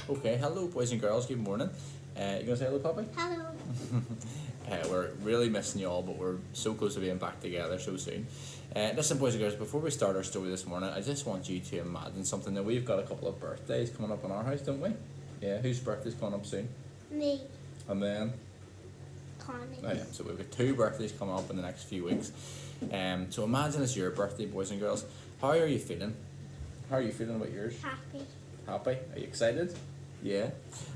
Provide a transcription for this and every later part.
Okay, hello boys and girls, good morning. You gonna say hello, Poppy? Hello. We're really missing you all, but we're so close to being back together so soon. Listen, boys and girls, before we start our story this morning, I just want you to imagine something that we've got a couple of birthdays coming up in our house, don't we? Yeah, whose birthday's coming up soon? Me, And then, Connie. oh yeah, so we've got two birthdays coming up in the next few weeks. So imagine it's your birthday, boys and girls. How are you feeling? How are you feeling about yours? Happy. Happy? Are you excited? Yeah.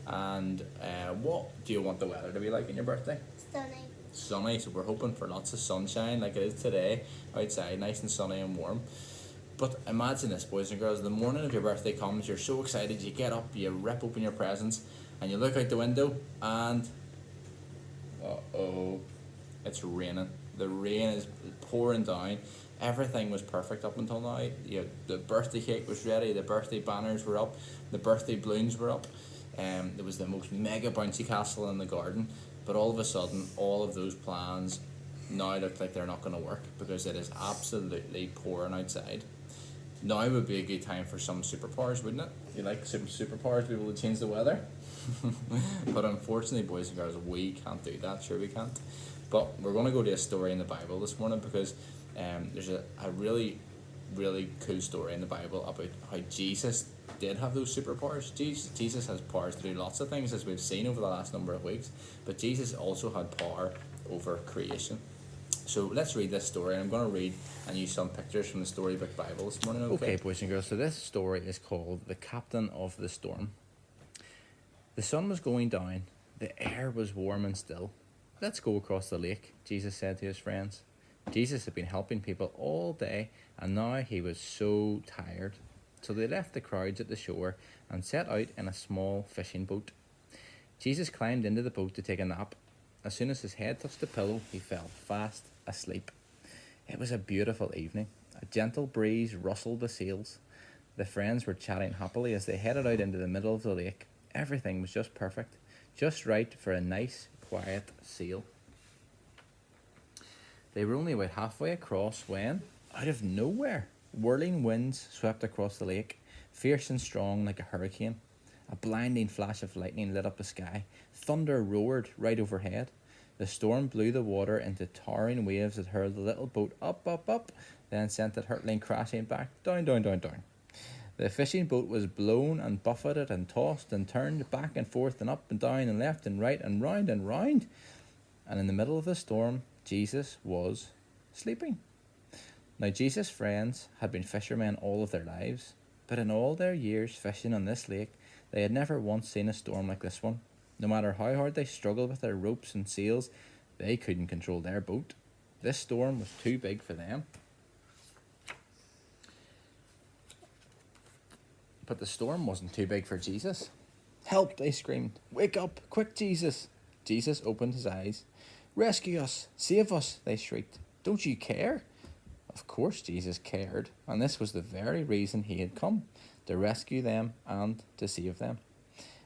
And what do you want the weather to be like on your birthday? Stunning. Sunny, so we're hoping for lots of sunshine like it is today outside, nice and sunny and warm. But imagine this, boys and girls, the morning of your birthday comes, you're so excited, you get up, you rip open your presents, and you look out the window, and uh-oh, it's raining. The rain is pouring down. Everything was perfect up until now. The birthday cake was ready, the birthday banners were up, the birthday balloons were up. There was the most mega bouncy castle in the garden, but all of a sudden, all of those plans now look like they're not going to work because it is absolutely pouring outside. Now would be a good time for some superpowers, wouldn't it? You like some superpowers to be able to change the weather? But unfortunately, boys and girls, we can't do that. Sure, we can't. But we're going to go to a story in the Bible this morning because there's a really, really cool story in the Bible about how Jesus did have those superpowers. Jesus has powers to do lots of things, as we've seen over the last number of weeks, but Jesus also had power over creation. So let's read this story. I'm going to read and use some pictures from the Storybook Bible this morning. Okay, boys and girls, so this story is called The Captain of the Storm. The sun was going down. The air was warm and still. Let's go across the lake, Jesus said to his friends. Jesus had been helping people all day, and now he was so tired. So they left the crowds at the shore and set out in a small fishing boat. Jesus climbed into the boat to take a nap. As soon as his head touched the pillow, he fell fast asleep. It was a beautiful evening. A gentle breeze rustled the sails. The friends were chatting happily as they headed out into the middle of the lake. Everything was just perfect, just right for a nice, quiet sail. They were only about halfway across when, out of nowhere, whirling winds swept across the lake, fierce and strong like a hurricane. A blinding flash of lightning lit up the sky. Thunder roared right overhead. The storm blew the water into towering waves that hurled the little boat up, up, up, then sent it hurtling crashing back, down, down, down, down. The fishing boat was blown and buffeted and tossed and turned back and forth and up and down and left and right and round and round. And in the middle of the storm, Jesus was sleeping. Now, Jesus' friends had been fishermen all of their lives, but in all their years fishing on this lake, they had never once seen a storm like this one. No matter how hard they struggled with their ropes and sails, they couldn't control their boat. This storm was too big for them. But the storm wasn't too big for Jesus. Help, they screamed. Wake up, quick, Jesus. Jesus opened his eyes. Rescue us, save us, they shrieked. Don't you care? Of course Jesus cared, and this was the very reason he had come, to rescue them and to save them.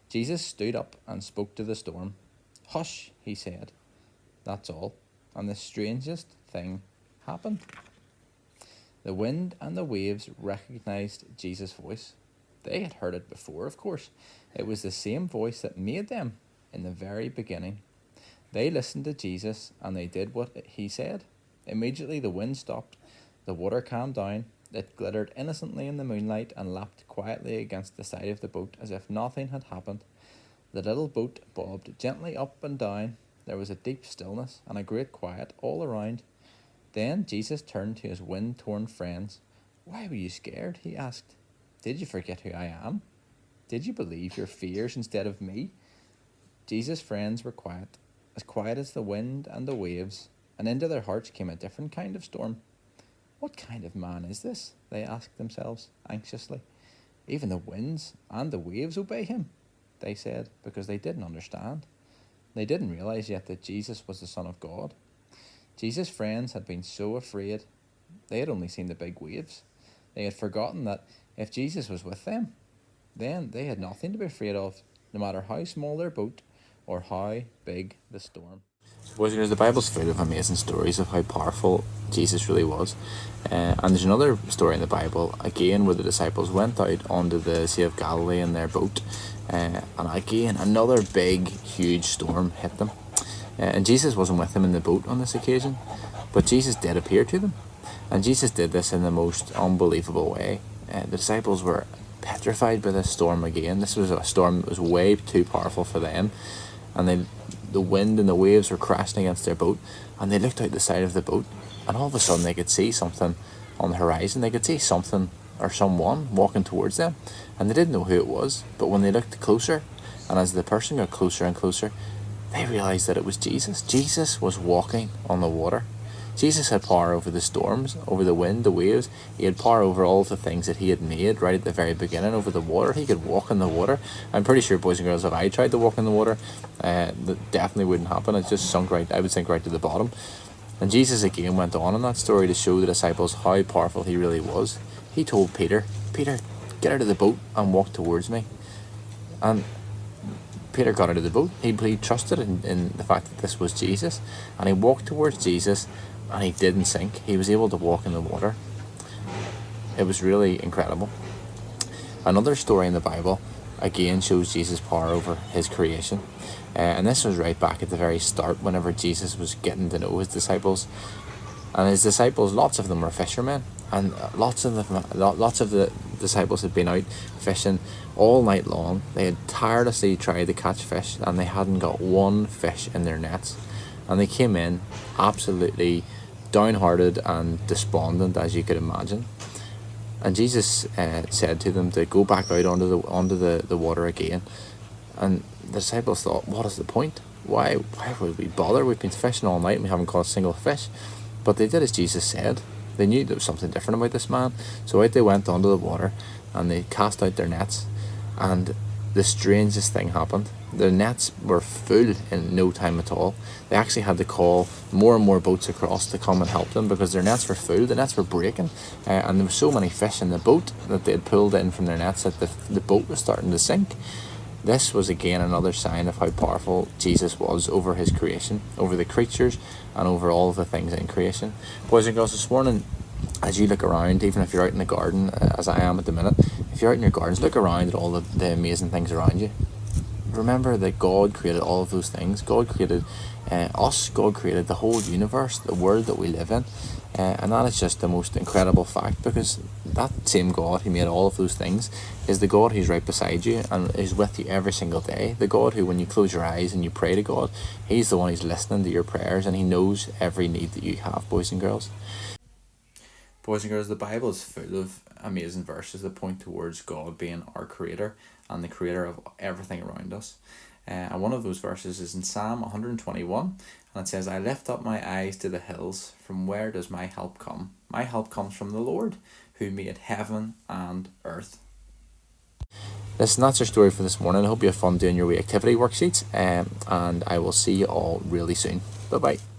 Jesus stood up and spoke to the storm. Hush, he said. That's all. And the strangest thing happened. The wind and the waves recognized Jesus' voice. They had heard it before, of course. It was the same voice that made them in the very beginning. They listened to Jesus and they did what he said. Immediately the wind stopped, the water calmed down, it glittered innocently in the moonlight and lapped quietly against the side of the boat as if nothing had happened. The little boat bobbed gently up and down. There was a deep stillness and a great quiet all around. Then Jesus turned to his wind-torn friends. Why were you scared? He asked. Did you forget who I am? Did you believe your fears instead of me? Jesus' friends were quiet as the wind and the waves, and into their hearts came a different kind of storm. What kind of man is this? They asked themselves anxiously. Even the winds and the waves obey him, they said, because they didn't understand. They didn't realize yet that Jesus was the Son of God. Jesus' friends had been so afraid. They had only seen the big waves. They had forgotten that if Jesus was with them, then they had nothing to be afraid of, no matter how small their boat or how big the storm. Boys and girls, the Bible's full of amazing stories of how powerful Jesus really was. And there's another story in the Bible, again, where the disciples went out onto the Sea of Galilee in their boat. And again, another big, huge storm hit them. And Jesus wasn't with them in the boat on this occasion, but Jesus did appear to them. And Jesus did this in the most unbelievable way. The disciples were petrified by this storm again. This was a storm that was way too powerful for them. And the wind and the waves were crashing against their boat. And they looked out the side of the boat, and all of a sudden they could see something on the horizon. They could see something or someone walking towards them. And they didn't know who it was. But when they looked closer, and as the person got closer and closer, they realized that it was Jesus. Jesus was walking on the water. Jesus had power over the storms, over the wind, the waves. He had power over all of the things that he had made right at the very beginning, over the water. He could walk in the water. I'm pretty sure, boys and girls, if I tried to walk in the water, that definitely wouldn't happen. It just sunk right, I would sink right to the bottom. And Jesus again went on in that story to show the disciples how powerful he really was. He told Peter, "Peter, get out of the boat and walk towards me." And Peter got out of the boat. He trusted in the fact that this was Jesus. And he walked towards Jesus, and he didn't sink. He was able to walk in the water. It was really incredible. Another story in the Bible, again, shows Jesus' power over his creation. And this was right back at the very start, whenever Jesus was getting to know his disciples. And his disciples, lots of them were fishermen. And lots of the disciples had been out fishing all night long. They had tirelessly tried to catch fish, and they hadn't got one fish in their nets. And they came in absolutely downhearted and despondent, as you could imagine. And Jesus said to them to go back out onto the water again. And the disciples thought, what is the point? Why would we bother? We've been fishing all night and we haven't caught a single fish. But they did as Jesus said. They knew there was something different about this man. So out they went onto the water, and they cast out their nets. And the strangest thing happened. The nets were full in no time at all. They actually had to call more and more boats across to come and help them, because their nets were full. The nets were breaking, and there were so many fish in the boat that they had pulled in from their nets that the boat was starting to sink. This was again another sign of how powerful Jesus was over his creation, over the creatures, and over all of the things in creation. Boys and girls, this morning, as you look around, even if you're out in the garden, as I am at the minute, if you're out in your gardens, look around at all the amazing things around you. Remember that God created all of those things. God created us. God created the whole universe, the world that we live in. And that is just the most incredible fact, because that same God who made all of those things is the God who's right beside you and is with you every single day. The God who, when you close your eyes and you pray to God, he's the one who's listening to your prayers, and he knows every need that you have, boys and girls. Boys and girls, the Bible is full of amazing verses that point towards God being our creator and the creator of everything around us. And one of those verses is in Psalm 121, and it says, "I lift up my eyes to the hills. From where does my help come? My help comes from the Lord, who made heaven and earth." Listen, that's our story for this morning. I hope you have fun doing your wee activity worksheets, and I will see you all really soon. Bye-bye.